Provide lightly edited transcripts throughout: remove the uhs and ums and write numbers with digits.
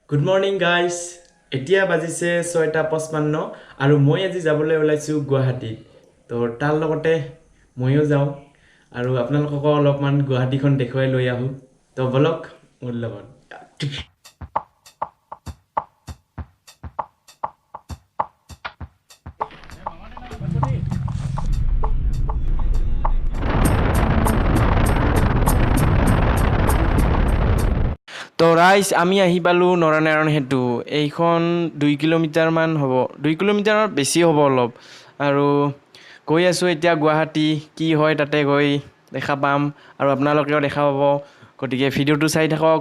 Good morning guys. এতিয়া বাজিছে 6:55 আৰু মই আজি যাবলৈ ওলাইছো গুৱাহাটীত। তো তাৰ লগতে মইও যাওঁ আৰু আপোনালোকক অলপমান গুৱাহাটীখন দেখুৱাই লৈ আহো। তো বলক মোৰ লগত। তো ৰাইজ আমি আহি পালোঁ নৰনাৰায়ণ সেতু। এইখন 2 কিলোমিটাৰ মান হ'ব, 2 কিলোমিটাৰৰ বেছি হ'ব অলপ। আৰু গৈ আছোঁ এতিয়া গুৱাহাটী, কি হয় তাতে গৈ দেখা পাম আৰু আপোনালোকেও দেখা পাব। গতিকে ভিডিঅ'টো চাই থাকক,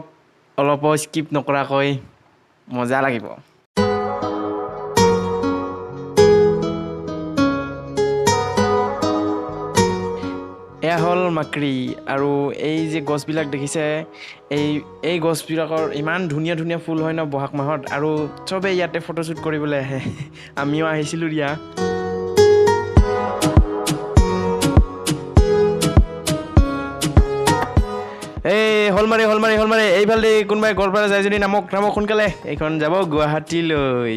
অলপো স্কিপ নকৰাকৈ, মজা লাগিব। এয়া হ'ল মাকৰি আৰু এই যে গছবিলাক দেখিছে, এই গছবিলাকৰ ইমান ধুনীয়া ধুনীয়া ফুল হয় ন বহাগ মাহত, আৰু চবেই ইয়াতে ফটোশ্বুট কৰিবলৈ আহে। আমিও আহিছিলোঁ দিয়া। হলমাৰি এইফালে কোনোবাই গোৱালপাৰা যায় যদি নামক সোনকালে, এইখন যাব গুৱাহাটীলৈ।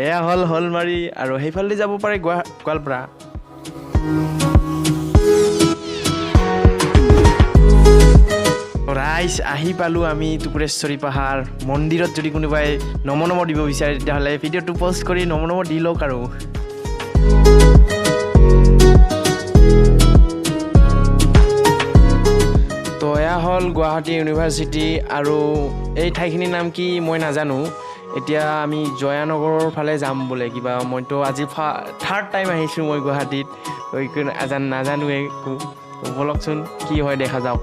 এয়া হ'ল হলমাৰি আৰু সেইফালে যাব পাৰে গোৱালপাৰা। ৰাইজ আহি পালোঁ আমি টুকুৰেশ্বৰী পাহাৰ মন্দিৰত। যদি কোনোবাই নম দিব বিচাৰে তেতিয়াহ'লে ভিডিঅ'টো পষ্ট কৰি নম দি লওক আৰু। তো এয়া হ'ল গুৱাহাটী ইউনিভাৰ্চিটি আৰু এই ঠাইখিনিৰ নাম কি মই নাজানো। এতিয়া আমি জয়ানগৰৰ ফালে যাম বোলে কিবা। মইতো আজি থাৰ্ড টাইম আহিছোঁ মই গুৱাহাটীত, নাজানোৱে একো। বলকচোন কি হয় দেখা যাওক।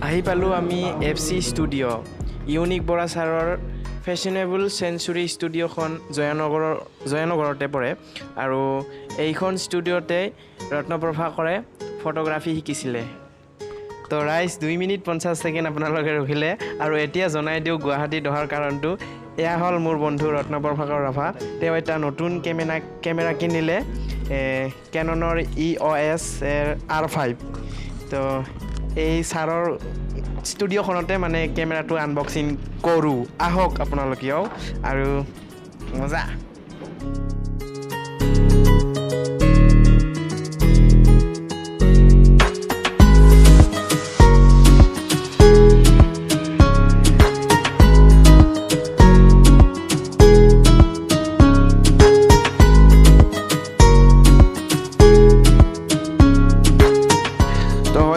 আহি পালোঁ আমি FC ষ্টুডিঅ'। ইউনিক বৰা ছাৰৰ ফেশ্বনেবল চেঞ্চুৰী ষ্টুডিঅ'খন জয়ানগৰতে পৰে আৰু এইখন ষ্টুডিঅ'তে ৰত্নপ্ৰভাকৰে ফটোগ্ৰাফী শিকিছিলে। তো ৰাইজ 2 মিনিট 50 ছেকেণ্ড আপোনালোকে ৰখিলে আৰু এতিয়া জনাই দিওঁ গুৱাহাটীত অহাৰ কাৰণটো। এয়া হ'ল মোৰ বন্ধু ৰত্নপ্ৰভাকৰ ৰাভা। তেওঁ এটা নতুন কেমেৰা কিনিলে, কেননৰ EOS R5। তো এই ছাৰৰ ষ্টুডিঅ'খনতে মানে কেমেৰাটো আনবক্সিং কৰোঁ, আহক আপোনালোকেও আৰু মজা।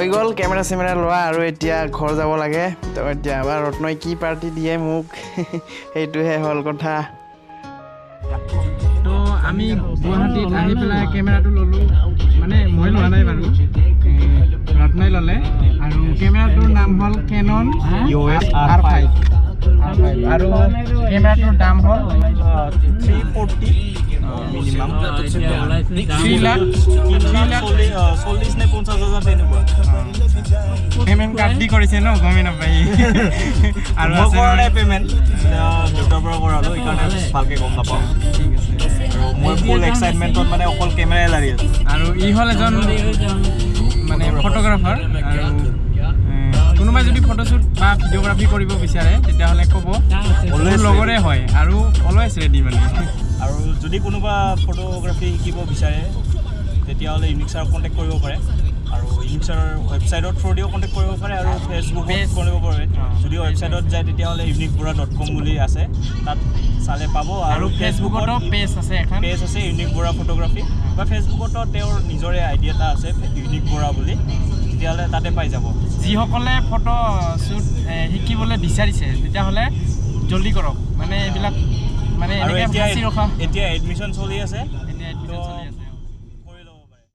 হৈ গ'ল কেমেৰা চেমেৰা লোৱা আৰু এতিয়া ঘৰ যাব লাগে। তো এতিয়া আবাৰ ৰত্নই কি পাৰ্টি দিয়ে মোক, সেইটোহে হ'ল কথা। তো আমি গুৱাহাটীত আহি পেলাই কেমেৰাটো ল'লোঁ, মানে মই লোৱা নাই বাৰু, ৰত্নই ল'লে। আৰু কেমেৰাটোৰ নাম হ'ল কেনন EOS R5 আৰু কেমেৰাটোৰ দাম হ'ল 340 মিনিমাম, 3,40,000 নে 50,000 তেনেকুৱা। পেমেণ্ট কাৰ্ড দি কৰিছে ন, গমেই নাপায়। আৰু মই কৰা নাই পেমেণ্ট, দেউতাৰ পৰা কৰালোঁ, সেইকাৰণে ভালকৈ গম নাপাওঁ। আৰু মই ফুল এক্সাইটমেণ্টত মানে অকল কেমেৰাই লাগি আছে। আৰু ই হ'ল এজন মানে ফটোগ্ৰাফাৰ। কোনোবাই যদি ফটোশ্বুট বা ভিডিঅ'গ্ৰাফী কৰিব বিচাৰে তেতিয়াহ'লে ক'ব, লগৰে হয় আৰু অলৱেজ ৰেডি মানে। আৰু যদি কোনোবা ফটোগ্ৰাফী শিকিব বিচাৰে তেতিয়াহ'লে ইউনিক ছাৰক কণ্টেক্ট কৰিব পাৰে। আৰু ইউনিক ছাৰৰ ৱেবছাইটৰ থ্ৰুদিও কণ্টেক্ট কৰিব পাৰে আৰু ফেচবুকত কৰিব পাৰে। যদি ৱেবছাইটত যায় তেতিয়াহ'লে uniquebora.com বুলি আছে, তাত চালে পাব। আৰু ফেচবুকতো পেজ আছে ইউনিক বৰা ফটোগ্ৰাফী, বা ফেচবুকতো তেওঁৰ নিজৰে আইডি এটা আছে ইউনিক বৰা বুলি, তেতিয়াহ'লে তাতে পাই যাব। যিসকলে ফটোশ্বুট শিকিবলৈ বিচাৰিছে তেতিয়াহ'লে জলদি কৰক, মানে এইবিলাক মানে আৰু এনেকৈ এতিয়া সাঁচি ৰখা এতিয়া এডমিশ্যন চলি আছে এতিয়া এডমিশ্যন চলি আছে